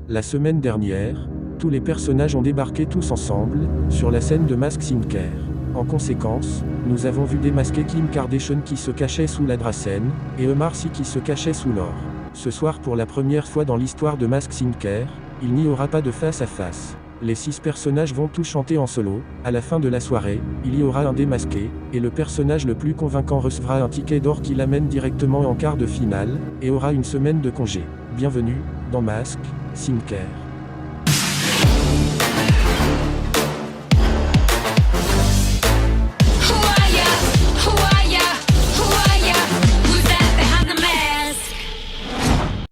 La semaine dernière, tous les personnages ont débarqué tous ensemble, sur la scène de Mask Sinclair. En conséquence, nous avons vu démasquer Kim Kardashian qui se cachait sous la Dracaine, et Omar Sy qui se cachait sous l'or. Ce soir, pour la première fois dans l'histoire de Mask Sinclair, il n'y aura pas de face à face. Les 6 personnages vont tous chanter en solo. À la fin de la soirée, il y aura un démasqué, et le personnage le plus convaincant recevra un ticket d'or qui l'amène directement en quart de finale, et aura une semaine de congé. Bienvenue, dans Mask Sinclair.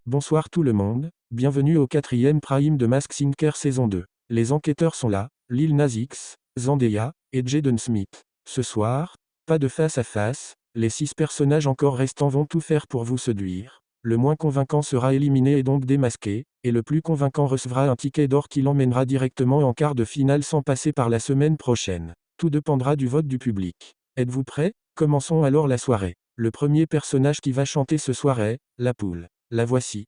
Bonsoir tout le monde, bienvenue au 4e prime de Mask Sinclair saison 2. Les enquêteurs sont là, Lil Nas X, Zendaya, et Jaden Smith. Ce soir, pas de face à face, les 6 personnages encore restants vont tout faire pour vous séduire. Le moins convaincant sera éliminé et donc démasqué, et le plus convaincant recevra un ticket d'or qui l'emmènera directement en quart de finale sans passer par la semaine prochaine. Tout dépendra du vote du public. Êtes-vous prêts? Commençons alors la soirée. Le premier personnage qui va chanter ce soir est la poule. La voici.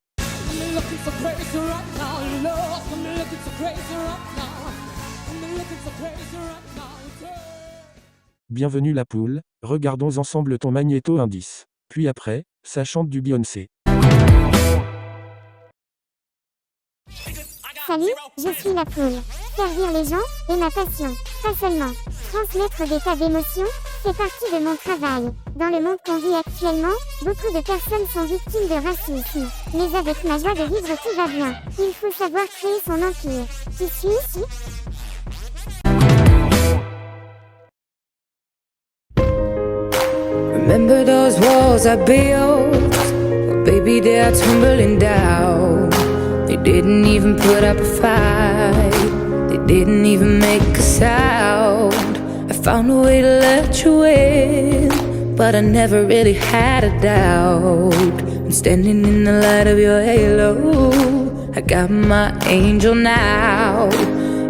Bienvenue la poule, regardons ensemble ton magnéto indice. Puis après, ça chante du Beyoncé. Salut, je suis la poule. Servir les gens est ma passion. Pas seulement. Transmettre des tas d'émotions fait partie de mon travail. Dans le monde qu'on vit actuellement, beaucoup de personnes sont victimes de racisme. Mais avec ma joie de vivre, tout va bien. Il faut savoir créer son empire. Qui suis-je? Remember those walls I built? Well, baby, they are tumbling down. They didn't even put up a fight. They didn't even make a sound. I found a way to let you in, but I never really had a doubt. I'm standing in the light of your halo. I got my angel now.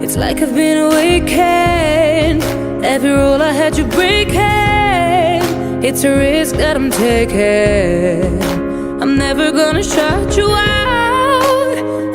It's like I've been awakened. Every rule I had you breaking. It's a risk that I'm taking. I'm never gonna shut you out.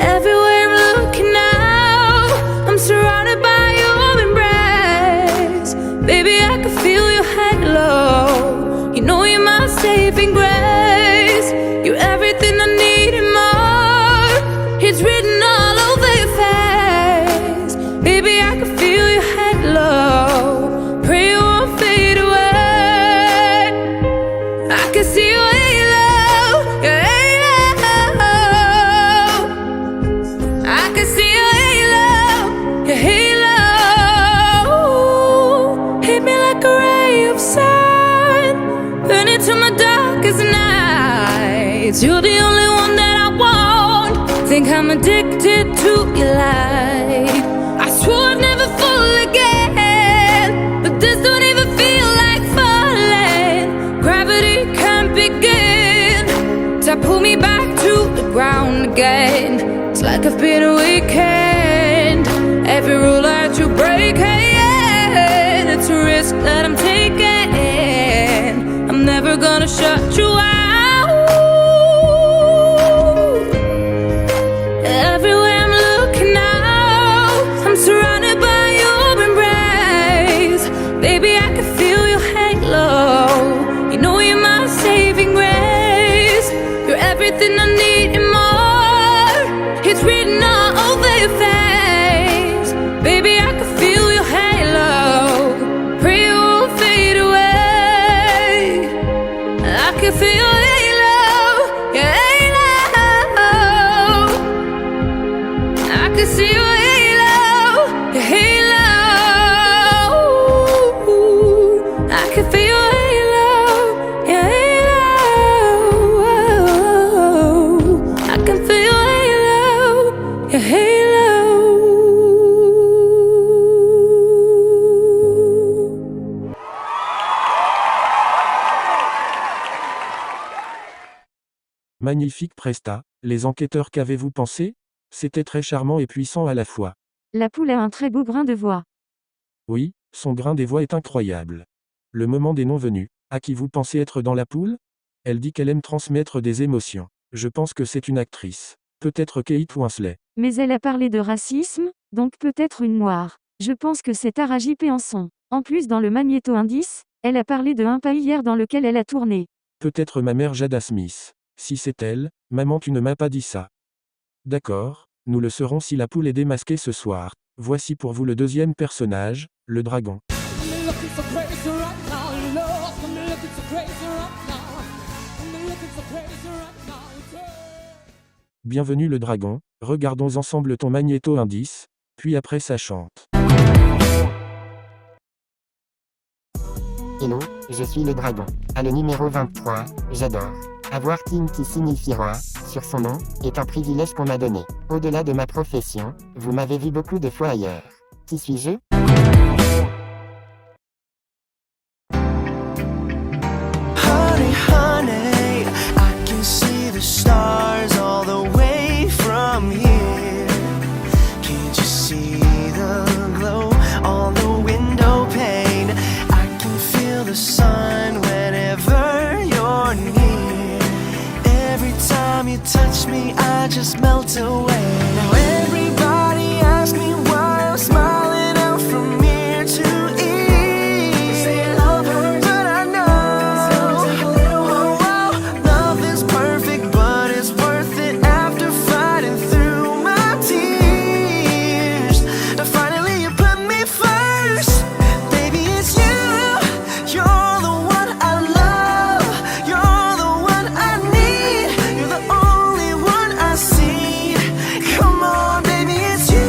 Everywhere I'm looking now, I'm surrounded by your embrace. Baby, I can feel your halo. You know you're my saving grace. You're everything I need and more. It's written all over your face. Baby, I can feel your halo. Pray you won't fade away. I can see your halo, your halo. I can see your halo, your halo. Hit me like a ray of sun, burn into my darkest nights. You're the only one that I want. Think I'm addicted to your light. I swore I'd never fall again, but this don't even feel like falling. Gravity can't begin to pull me back to the ground again. It's like I've been awakened. Every rule I had to break, it's a risk that I'm taking. I'm never gonna shut you out. Everywhere I'm looking now, I'm surrounded by your embrace. Baby, I can feel your halo. You know you're my saving grace. You're everything I need and more. It's written all over your face. Baby, I can feel your halo. Pray you won't fade away. I can feel your halo, your halo. I can see your halo, your halo. I can feel your halo, your halo. I can feel your halo, your halo. Magnifique presta, les enquêteurs, qu'avez-vous pensé? C'était très charmant et puissant à la fois. La poule a un très beau grain de voix. Oui, son grain des voix est incroyable. Le moment des noms venus. À qui vous pensez être dans la poule? Elle dit qu'elle aime transmettre des émotions. Je pense que c'est une actrice. Peut-être Kate Winslet. Mais elle a parlé de racisme, donc peut-être une noire. Je pense que c'est Taraji P. Henson. En plus dans le magnéto-indice, elle a parlé de un pays hier dans lequel elle a tourné. Peut-être ma mère Jada Smith. Si c'est elle, maman tu ne m'as pas dit ça. D'accord, nous le saurons si la poule est démasquée ce soir. Voici pour vous le deuxième personnage, le dragon. Bienvenue le dragon, regardons ensemble ton magnéto-indice, puis après ça chante. Hello, je suis le dragon. À le numéro 23, j'adore. Avoir King qui signifie roi, sur son nom, est un privilège qu'on m'a donné. Au-delà de ma profession, vous m'avez vu beaucoup de fois ailleurs. Qui suis-je? Honey, honey, I can see the stars all the way from here. Can't you see the glow on the window pane? I can feel the sun whenever you're near. Every time you touch me, I just melt away. Now everybody asks me why I'm smiling out from ear to ear. Say I love her, but I know nothing's perfect, but it's worth it after fighting through my tears. Now finally you put me first, baby it's you. You're the one I love, you're the one I need, you're the only one I see. Come on, baby, it's you.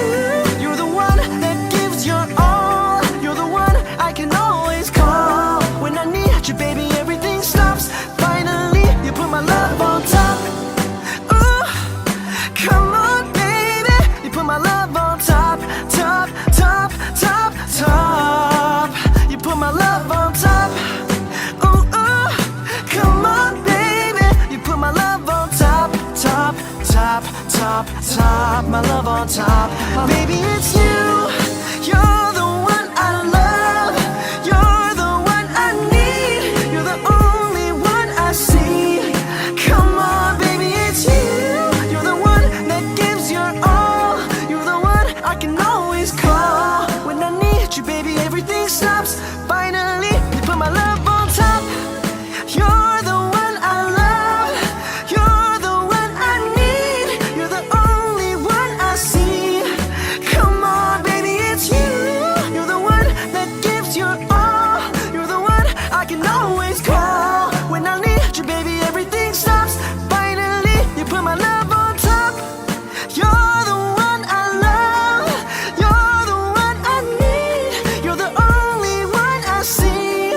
You're the one that gives your all. You're the one I can always call. When I need you, baby, everything stops. Finally, you put my love on top. Ooh, come on, baby, you put my love on top, top, top, top, top. You put my love on top. Ooh, ooh, come on, baby, you put my love on top, top, top, top, top. My love on top. Baby, it's you. You're the one I love. You're the one I need. You're the only one I see. Come on, baby, it's you. You're the one that gives your all. You're the one I can always call. When I need you, baby, everything stops. Finally, you put my love on top. You're the one I love. You're the one I need. You're the only one I see. Come on, baby, it's you. You're the one that gives your all. You're the one I can always call. When I need you, baby, everything stops. Finally, you put my love on top. You're the one I love. You're the one I need. You're the only one I see.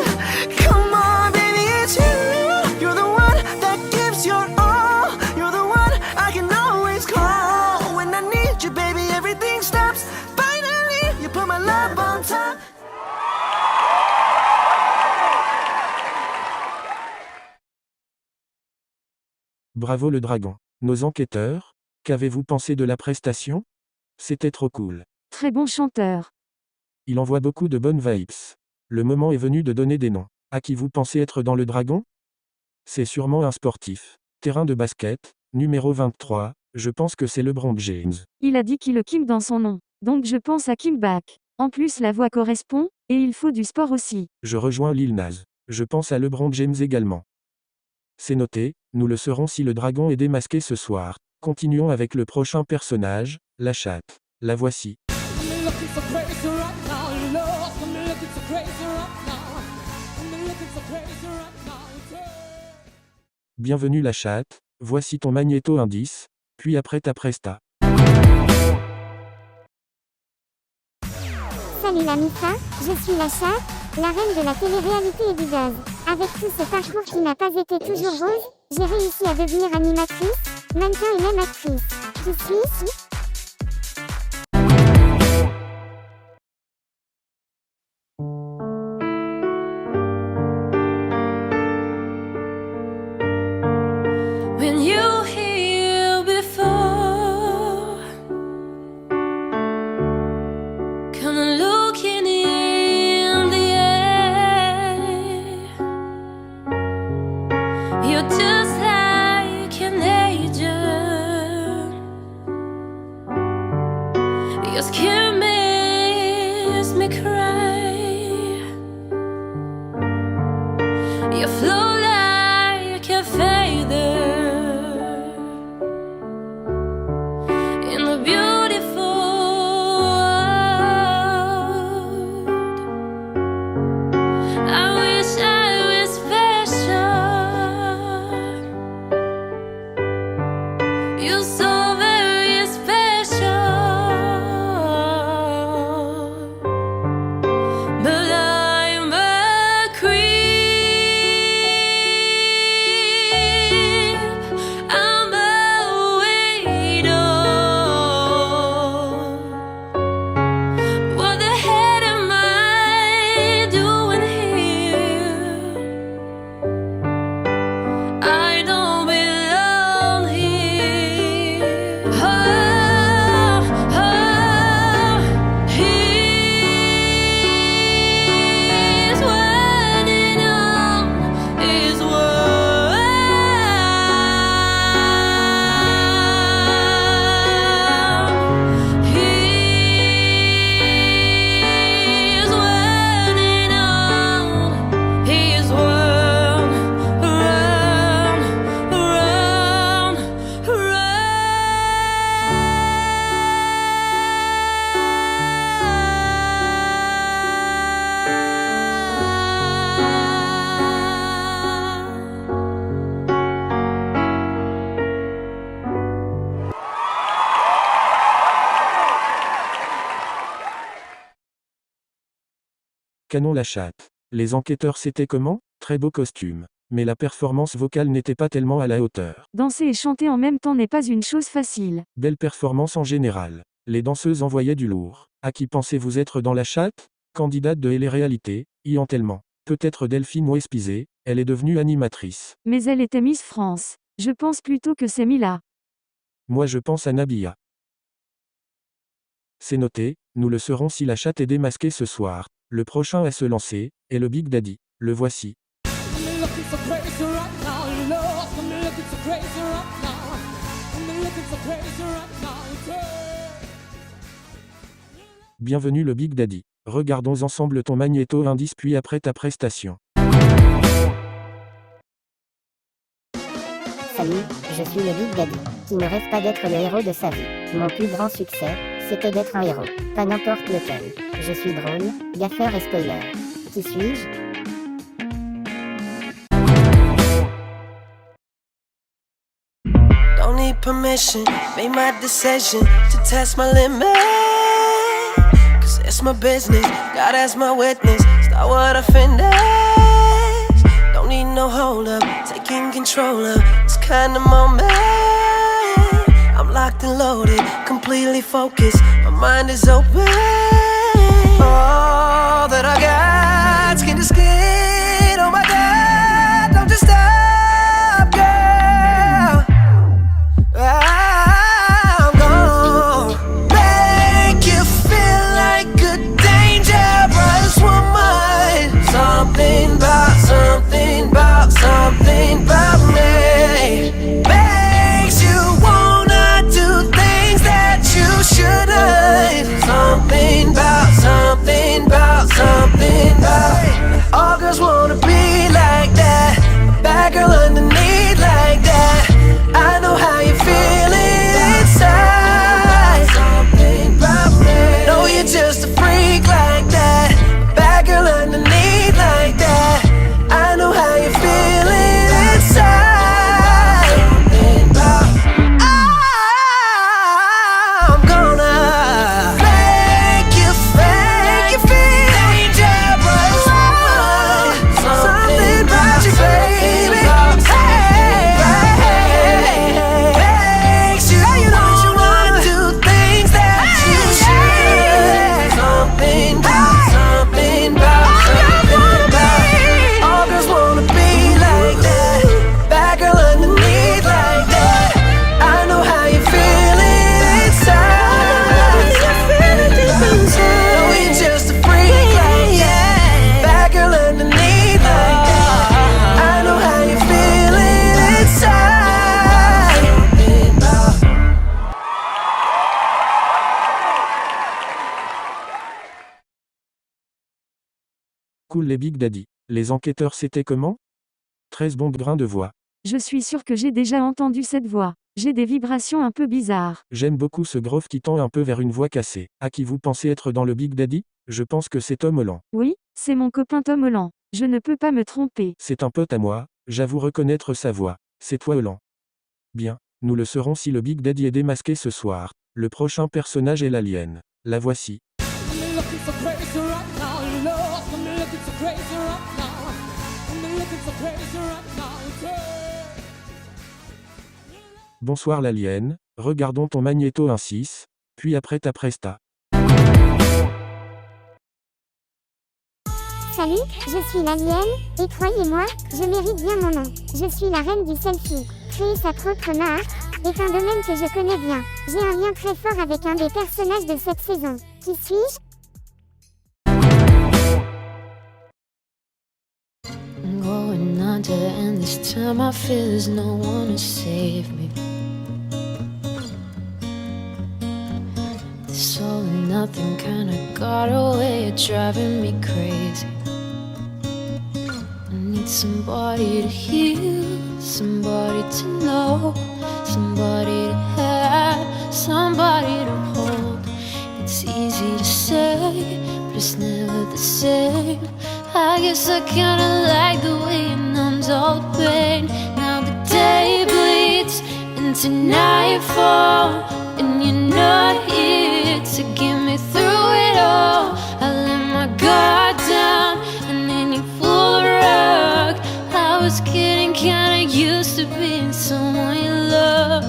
Come on, baby, it's you. You're the one that gives your all. You're the one I can always call. When I need you, baby, everything stops. Finally, you put my love on top. Bravo le dragon. Nos enquêteurs, qu'avez-vous pensé de la prestation? C'était trop cool. Très bon chanteur. Il envoie beaucoup de bonnes vibes. Le moment est venu de donner des noms. À qui vous pensez être dans le dragon? C'est sûrement un sportif. Terrain de basket, numéro 23, je pense que c'est LeBron James. Il a dit qu'il le Kim dans son nom. Donc je pense à Kim Bak. En plus la voix correspond, et il faut du sport aussi. Je rejoins Lil Nas. Je pense à LeBron James également. C'est noté, nous le saurons si le dragon est démasqué ce soir. Continuons avec le prochain personnage, la chatte. La voici. Bienvenue la chatte, voici ton magnéto-indice, puis après ta presta. Salut la Missa, je suis la chatte, la reine de la télé-réalité et du buzz. Avec tout ce parcours qui n'a pas été toujours rose, j'ai réussi à devenir animatrice, mannequin et même actrice. Qui suis-je? When you heal before, come and looking in the eye. You're just like an angel. Your skin makes me cry. You flow like a feather in the beautiful world. I wish I was special. You're so very special, but I'm a creep. I'm a widow. What the hell am I doing here? I don't belong here. Oh, oh, he's waiting on his world. He's waiting on his world. Run, run, run. Canon la chatte. Les enquêteurs c'était comment? Très beau costume. Mais la performance vocale n'était pas tellement à la hauteur. Danser et chanter en même temps n'est pas une chose facile. Belle performance en général. Les danseuses envoyaient du lourd. À qui pensez-vous être dans la chatte? Candidate de télé-réalité, y en tellement. Peut-être Delphine Wespizé, elle est devenue animatrice. Mais elle était Miss France. Je pense plutôt que c'est Mila. Moi je pense à Nabila. C'est noté, nous le serons si la chatte est démasquée ce soir. Le prochain à se lancer, est le Big Daddy. Le voici. Bienvenue le Big Daddy. Regardons ensemble ton magnéto-indice puis après ta prestation. Salut, je suis le Big Daddy, qui ne rêve pas d'être le héros de sa vie. Mon plus grand succès, c'était d'être un héros, pas n'importe lequel. Je suis drôle, gaffeur et spoiler. Qui suis-je? Don't need permission, made my decision to test my limit. Cause it's my business, God as my witness. Start what I finish. Don't need no hold up, taking control of this kind of moment. I'm locked and loaded, completely focused. My mind is open. All that I got, skin to skin. Oh my God, don't just stop, girl. I'm gonna make you feel like a dangerous woman. Something about me makes you wanna do things that you shouldn't. Something about Cool les Big Daddy. Les enquêteurs c'était comment? 13 bons grains de voix. Je suis sûr que j'ai déjà entendu cette voix. J'ai des vibrations un peu bizarres. J'aime beaucoup ce grove qui tend un peu vers une voix cassée. À qui vous pensez être dans le Big Daddy? Je pense que c'est Tom Holland. Oui, c'est mon copain Tom Holland. Je ne peux pas me tromper. C'est un pote à moi, j'avoue reconnaître sa voix. C'est toi Holland. Bien, nous le saurons si le Big Daddy est démasqué ce soir. Le prochain personnage est l'alien. La voici. I'm looking so crazy right now, Lord. I'm looking so crazy right now. I'm looking so crazy right now. Bonsoir l'alien, regardons ton magnéto 1.6, puis après ta presta. Salut, je suis l'alien, et croyez-moi, je mérite bien mon nom. Je suis la reine du selfie. Créer sa propre marque est un domaine que je connais bien. J'ai un lien très fort avec un des personnages de cette saison. Qui suis-je? I'm going under, and this time I feel there's no one to save me. This all and nothing kinda got away, it's driving me crazy. I need somebody to heal, somebody to know, somebody to have, somebody to hold. It's easy to say, but it's never the same. I guess I kinda like the way it numbs all the pain. Now the day bleeds into nightfall, and you're not here to get me through it all. I let my guard down, and then you pull the rug. I was getting kinda used to being someone you loved,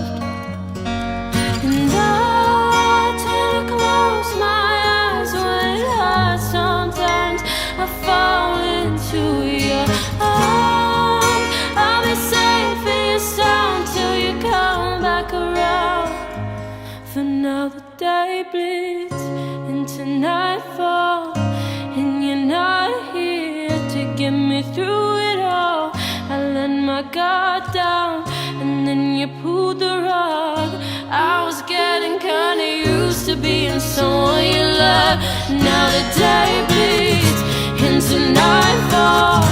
and I tend to close my eyes when it hurts. Sometimes I fall into your arms. I'll be safe in your sound till you come back around. For now the day bleeds into nightfall, and you're not here to get me through it all. I let my guard down, and then you pulled the rug. I was getting kinda used to being someone you love. Now the day bleeds into nightfall,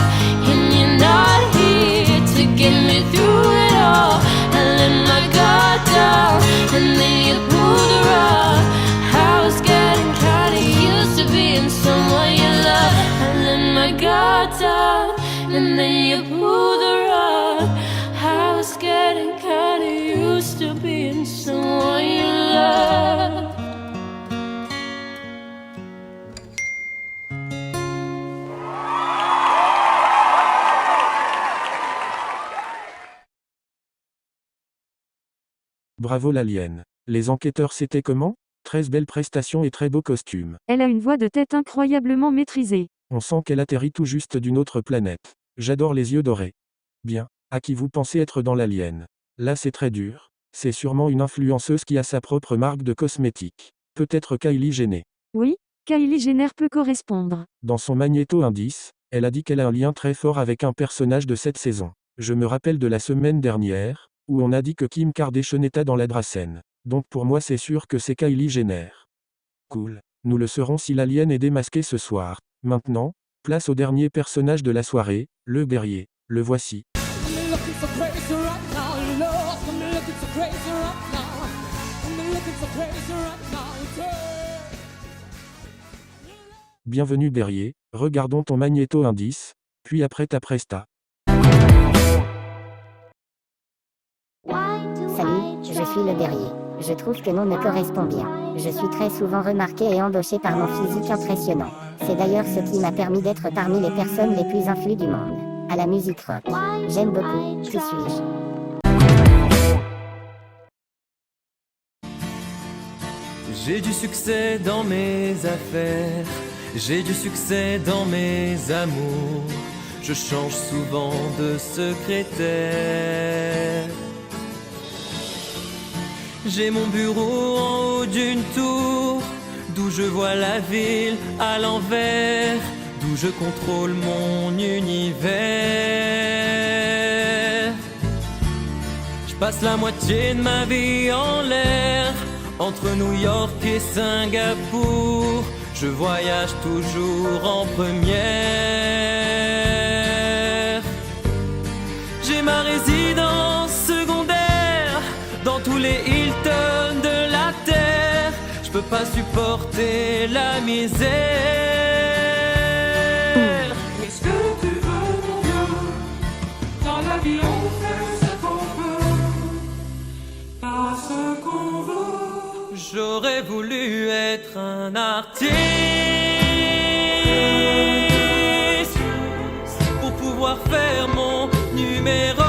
and you're not here to get me through it all. I let my guard down, and then you pulled the rug. I was getting kinda used to being someone you love. I let my guard down, and then you pulled the rug. I was getting kinda used to being someone you love. Bravo l'alien. Les enquêteurs c'était comment? 13 belles prestations et très beaux costumes. Elle a une voix de tête incroyablement maîtrisée. On sent qu'elle atterrit tout juste d'une autre planète. J'adore les yeux dorés. Bien, à qui vous pensez être dans l'alien? Là c'est très dur. C'est sûrement une influenceuse qui a sa propre marque de cosmétiques. Peut-être Kylie Jenner. Oui, Kylie Jenner peut correspondre. Dans son magnéto indice, elle a dit qu'elle a un lien très fort avec un personnage de cette saison. Je me rappelle de la semaine dernière, où on a dit que Kim Kardashian était dans la Drassen. Donc pour moi c'est sûr que c'est Kylie Jenner. Cool. Nous le saurons si l'alien est démasqué ce soir. Maintenant, place au dernier personnage de la soirée, le guerrier. Le voici. I'm looking so crazy right now, Lord. I'm looking so crazy right now. I'm looking so crazy right now. Bienvenue guerrier, regardons ton magnéto indice, puis après ta presta. Salut, je suis le guerrier. Je trouve que nom me correspond bien. Je suis très souvent remarqué et embauché par mon physique impressionnant. C'est d'ailleurs ce qui m'a permis d'être parmi les personnes les plus influes du monde. À la musique rock. J'aime beaucoup. Qui suis-je? J'ai du succès dans mes affaires, j'ai du succès dans mes amours. Je change souvent de secrétaire. J'ai mon bureau en haut d'une tour, d'où je vois la ville à l'envers, d'où je contrôle mon univers. Je passe la moitié de ma vie en l'air, entre New York et Singapour. Je voyage toujours en première. J'ai ma résidence secondaire dans tous les Hilton de la terre. Je peux pas supporter la misère. Qu'est-ce que tu veux, mon vieux? Dans la vie, on fait ce qu'on peut, pas ce qu'on veut. J'aurais voulu être un artiste pour pouvoir faire mon numéro.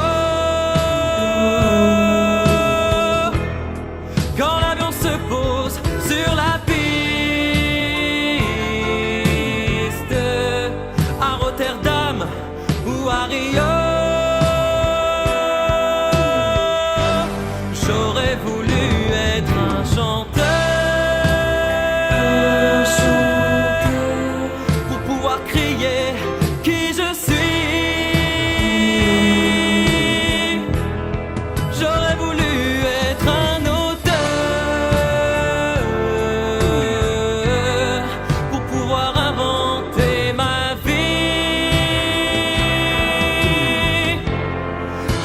Quand l'avion se pose sur la piste à Rotterdam ou à Rio, j'aurais voulu être un chanteur pour pouvoir crier qui je suis. J'aurais voulu être un auteur pour pouvoir inventer ma vie,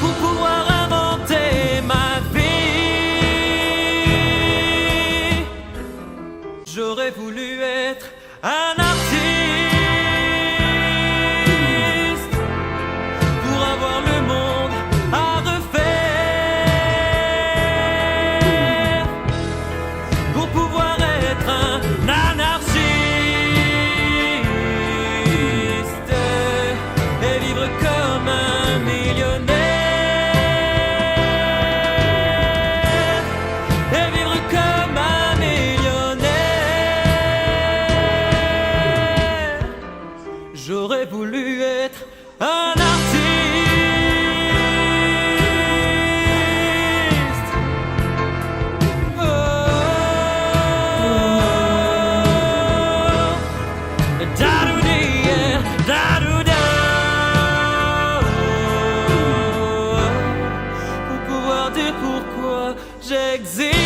pour pouvoir inventer ma vie. J'aurais voulu être un artiste pour avoir le monde à refaire, pour pouvoir être un anarchiste et vivre comme un millionnaire, et vivre comme un millionnaire. J'aurais voulu être un artiste. Oh, da-do-dee, yeah, da-do-da. Pour pouvoir dire pourquoi j'existe.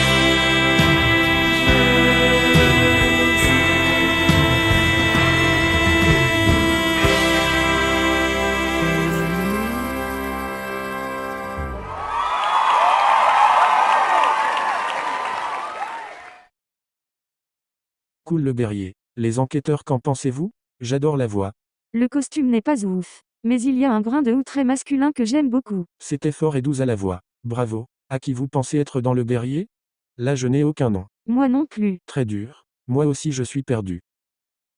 Cool le Berrier. Les enquêteurs, qu'en pensez-vous? J'adore la voix. Le costume n'est pas ouf. Mais il y a un brin de ou très masculin que j'aime beaucoup. C'était fort et doux à la voix. Bravo. À qui vous pensez être dans le Berrier? Là je n'ai aucun nom. Moi non plus. Très dur. Moi aussi je suis perdu.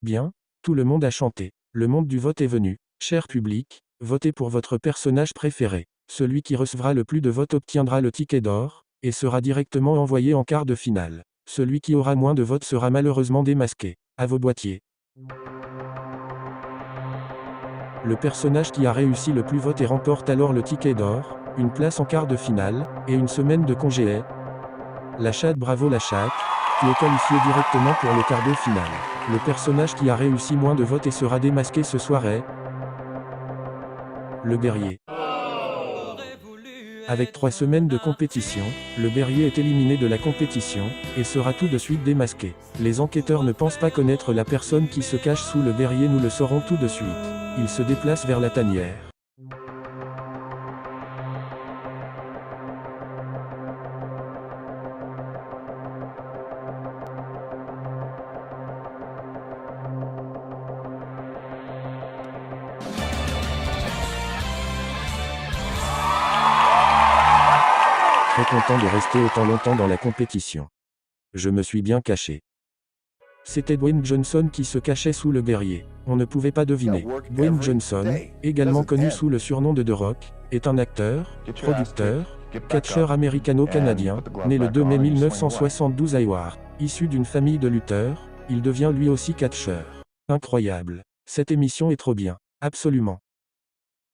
Bien, tout le monde a chanté. Le monde du vote est venu. Cher public, votez pour votre personnage préféré. Celui qui recevra le plus de votes obtiendra le ticket d'or, et sera directement envoyé en quart de finale. Celui qui aura moins de votes sera malheureusement démasqué. À vos boîtiers. Le personnage qui a réussi le plus vote et remporte alors le ticket d'or, une place en quart de finale, et une semaine de congé est... La chatte. Bravo la chatte, tu es qualifié directement pour le quart de finale. Le personnage qui a réussi moins de votes et sera démasqué ce soir est... Le Berrier. Avec 3 semaines de compétition, le Berrier est éliminé de la compétition, et sera tout de suite démasqué. Les enquêteurs ne pensent pas connaître la personne qui se cache sous le Berrier, nous le saurons tout de suite. Ils se déplacent vers la tanière. Très content de rester autant longtemps dans la compétition. Je me suis bien caché. C'était Dwayne Johnson qui se cachait sous le Berrier. On ne pouvait pas deviner. Dwayne Johnson, également connu sous le surnom de The Rock, est un acteur, producteur, catcheur américano-canadien, né le 2 mai 1972 à Hayward. Issu d'une famille de lutteurs, il devient lui aussi catcheur. Incroyable. Cette émission est trop bien. Absolument.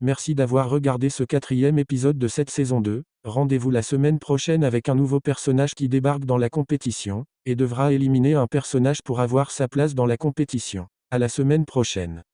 Merci d'avoir regardé ce 4e épisode de cette saison 2. Rendez-vous la semaine prochaine avec un nouveau personnage qui débarque dans la compétition, et devra éliminer un personnage pour avoir sa place dans la compétition. À la semaine prochaine.